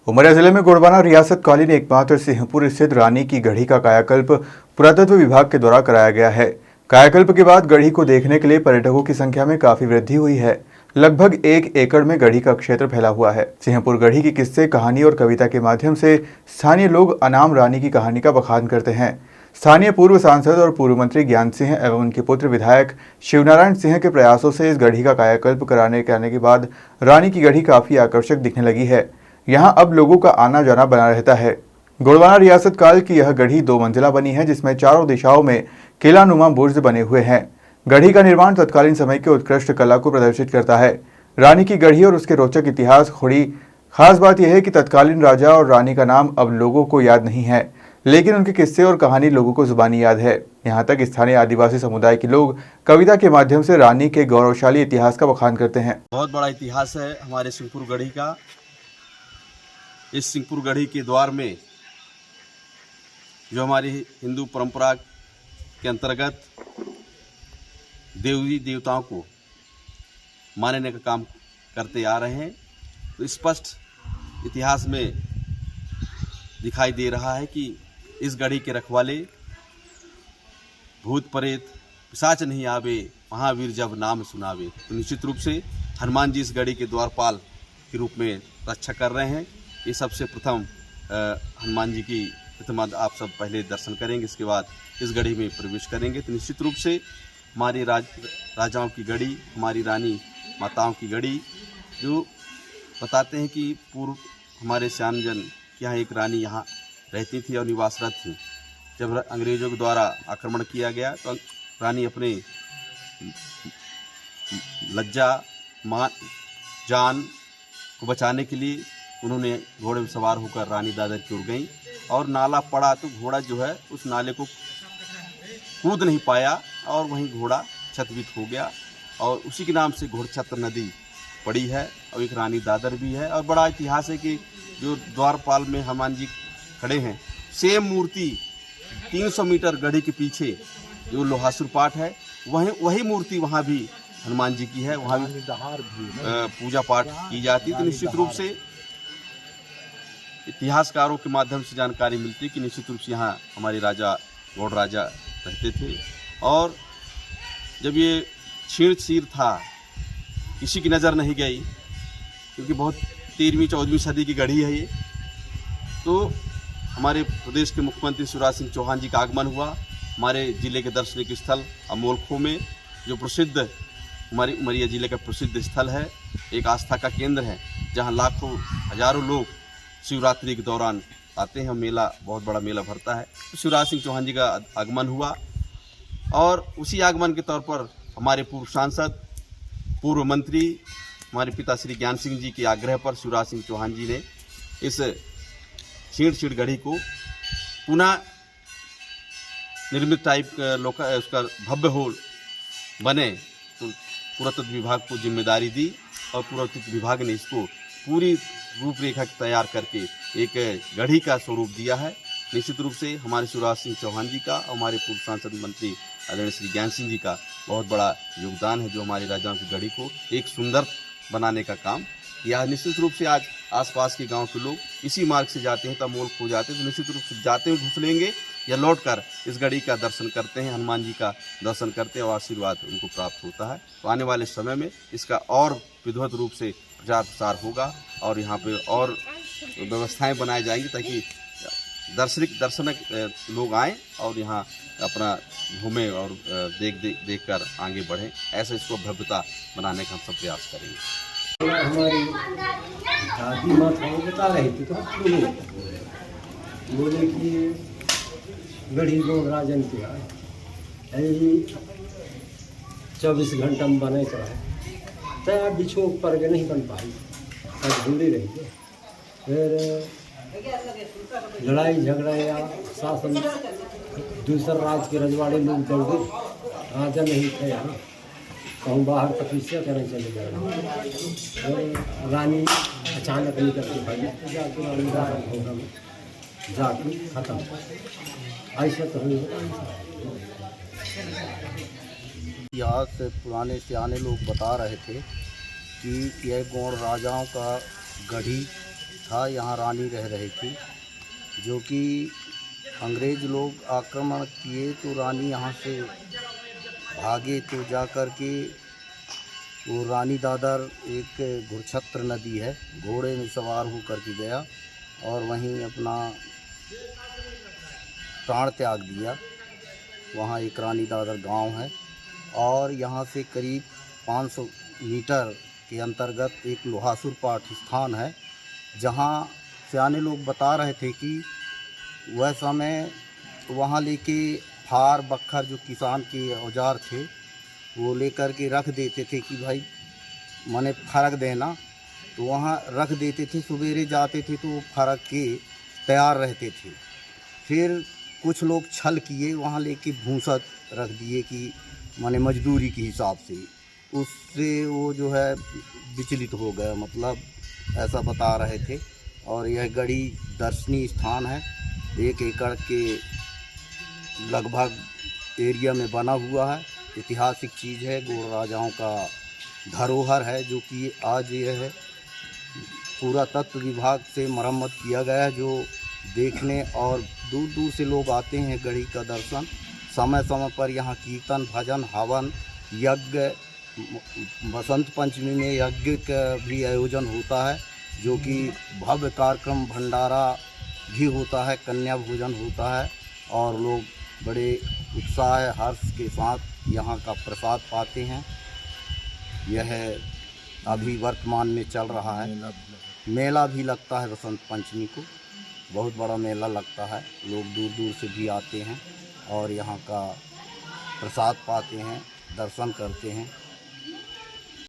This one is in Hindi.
उमरिया जिले में गोंडवाना रियासत कालीन एकमात्र सिंहपुर स्थित रानी की गढ़ी का कायाकल्प पुरातत्व विभाग के द्वारा कराया गया है। कायाकल्प के बाद गढ़ी को देखने के लिए पर्यटकों की संख्या में काफी वृद्धि हुई है। लगभग 1 एकड़ में गढ़ी का क्षेत्र फैला हुआ है। सिंहपुर गढ़ी की किस्से, कहानी और कविता के माध्यम से स्थानीय लोग अनाम रानी की कहानी का बखान करते हैं। स्थानीय पूर्व सांसद और पूर्व मंत्री ज्ञान सिंह एवं उनके पुत्र विधायक शिवनारायण सिंह के प्रयासों से इस गढ़ी का कायाकल्प कराने के आने के बाद रानी की गढ़ी काफी आकर्षक दिखने लगी है। यहाँ अब लोगों का आना जाना बना रहता है। गोंडवाना रियासत काल की यह गढ़ी 2 मंजिला बनी है, जिसमें चारों दिशाओं में किलानुमा बुर्ज बने हुए हैं। गढ़ी का निर्माण तत्कालीन समय के उत्कृष्ट कला को प्रदर्शित करता है। रानी की गढ़ी और उसके रोचक इतिहास। थोड़ी खास बात यह है कि तत्कालीन राजा और रानी का नाम अब लोगों को याद नहीं है, लेकिन उनके किस्से और कहानी लोगों को जुबानी याद है। यहाँ तक स्थानीय आदिवासी समुदाय के लोग कविता के माध्यम से रानी के गौरवशाली इतिहास का बखान करते हैं। बहुत बड़ा इतिहास है हमारे सिंहपुर गढ़ी का। इस सिंहपुर गढ़ी के द्वार में जो हमारी हिंदू परंपरा के अंतर्गत देवी देवताओं को मानने का काम करते आ रहे हैं, तो स्पष्ट इतिहास में दिखाई दे रहा है कि इस गढ़ी के रखवाले भूत प्रेत पिशाच नहीं आवे, महावीर जब नाम सुनावे। तो निश्चित रूप से हनुमान जी इस गढ़ी के द्वारपाल के रूप में रक्षा कर रहे हैं। ये सबसे प्रथम हनुमान जी की प्रतिमा आप सब पहले दर्शन करेंगे, इसके बाद इस गढ़ी में प्रवेश करेंगे। तो निश्चित रूप से हमारी राजाओं की गढ़ी, हमारी रानी माताओं की गढ़ी, जो बताते हैं कि पूर्व हमारे श्यामजन यहाँ एक रानी यहाँ रहती थी और निवासरत थी। जब अंग्रेजों के द्वारा आक्रमण किया गया तो रानी अपने लज्जा मान जान को बचाने के लिए उन्होंने घोड़े में सवार होकर रानी दादर की ओर गई और नाला पड़ा तो घोड़ा जो है उस नाले को कूद नहीं पाया और वहीं घोड़ा क्षतवित हो गया और उसी के नाम से घोड़छत्र नदी पड़ी है और एक रानी दादर भी है। और बड़ा इतिहास है कि जो द्वारपाल में हनुमान जी खड़े हैं, सेम मूर्ति 300 मीटर गढ़ी के पीछे जो लोहासुर पाठ है वही मूर्ति वहाँ भी हनुमान जी की है, वहाँ भी पूजा पाठ की जाती है। तो निश्चित रूप से इतिहासकारों के माध्यम से जानकारी मिलती है कि निश्चित रूप से यहाँ हमारे राजा गौड़ राजा रहते थे और जब ये छीण चीर था किसी की नज़र नहीं गई, क्योंकि बहुत 13वीं-14वीं सदी की गढ़ी है ये। तो हमारे प्रदेश के मुख्यमंत्री शिवराज सिंह चौहान जी का आगमन हुआ हमारे ज़िले के दार्शनिक स्थल अमोलखो में, जो प्रसिद्ध हमारे उमरिया ज़िले का प्रसिद्ध स्थल है, एक आस्था का केंद्र है, जहाँ लाखों हजारों लोग शिवरात्रि के दौरान आते हैं। मेला बहुत बड़ा मेला भरता है। तो शिवराज सिंह चौहान जी का आगमन हुआ और उसी आगमन के तौर पर हमारे पूर्व सांसद, पूर्व मंत्री हमारे पिता श्री ज्ञान सिंह जी के आग्रह पर शिवराज सिंह चौहान जी ने इस छीण गढ़ी को पुनः निर्मित टाइप उसका भव्य होल बने, तो पुरातत्व विभाग को जिम्मेदारी दी और पुरातत्व विभाग ने इसको पूरी रूपरेखा तैयार करके एक गढ़ी का स्वरूप दिया है। निश्चित रूप से हमारे शिवराज सिंह चौहान जी का और हमारे पूर्व सांसद मंत्री आदरणीय श्री ज्ञान सिंह जी का बहुत बड़ा योगदान है, जो हमारी राजाओं की गढ़ी को एक सुंदर बनाने का काम किया है। निश्चित रूप से आज आसपास के गांव के लोग इसी मार्ग से जाते हैं, तब मोल खो जाते हैं, तो निश्चित रूप से जाते हैं घुस लेंगे या लौट कर इस गढ़ी का दर्शन करते हैं, हनुमान जी का दर्शन करते हैं और आशीर्वाद उनको प्राप्त होता है। तो आने वाले समय में इसका और विधिवत रूप से प्रचार प्रसार होगा और यहाँ पे और व्यवस्थाएं बनाई जाएंगी ताकि दर्शक लोग आएँ और यहाँ अपना घूमें और देख कर आगे बढ़ें। ऐसे इसको भव्यता बनाने का हम सब प्रयास करेंगे। हमारी दादी माँ हमें बता रही थी तो हम सुने, बोले कि गढ़ी गौड़ राजन की है 24 घंटा में बने का है, तैयार बिछोक पर के नहीं बन पाई, तब ढूंढी रही है। फिर लड़ाई झगड़ा या शासन दूसरा राज्य के रजवाड़े लोग दौड़ गए, राजा नहीं थे यहाँ, कहूँ बाहर तपस्या करने चले गए। रानी अचानक निकल के भाई जाके रानी होगा जाके खत्म, ऐसा तो नहीं। इतिहास से पुराने सियाने लोग बता रहे थे कि यह गौड़ राजाओं का गढ़ी था, यहाँ रानी रह रही थी, जो कि अंग्रेज लोग आक्रमण किए तो रानी यहाँ से भागे, तो जा कर के वो रानी दादर एक घुरछत्र नदी है, घोड़े में सवार हो कर के गया और वहीं अपना प्राण त्याग दिया। वहाँ एक रानी दादर गांव है और यहाँ से करीब 500 मीटर के अंतर्गत एक लोहासुर पाठ स्थान है, जहाँ सियाने लोग बता रहे थे कि वह समय वहाँ लेके फार बख्खर जो किसान के औजार थे वो लेकर के रख देते थे कि भाई मने फरक देना, तो वहाँ रख देते थे। सवेरे जाते थे तो वो फरक के तैयार रहते थे। फिर कुछ लोग छल किए, वहाँ लेके भूसा रख दिए कि माने मजदूरी के हिसाब से, उससे वो जो है विचलित हो गया, मतलब ऐसा बता रहे थे। और यह गढ़ी दर्शनीय स्थान है, 1 एकड़ के लगभग एरिया में बना हुआ है, ऐतिहासिक चीज़ है, गोड़ राजाओं का धरोहर है, जो कि आज यह है पुरातत्व विभाग से मरम्मत किया गया है, जो देखने और दूर दूर से लोग आते हैं गढ़ी का दर्शन। समय समय पर यहाँ कीर्तन, भजन, हवन, यज्ञ, बसंत पंचमी में यज्ञ का भी आयोजन होता है, जो कि भव्य कार्यक्रम भंडारा भी होता है, कन्या भोजन होता है और लोग बड़े उत्साह हर्ष के साथ यहाँ का प्रसाद पाते हैं। यह अभी वर्तमान में चल रहा है। मेला भी लगता है बसंत पंचमी को, बहुत बड़ा मेला लगता है, लोग दूर दूर से भी आते हैं और यहाँ का प्रसाद पाते हैं, दर्शन करते हैं।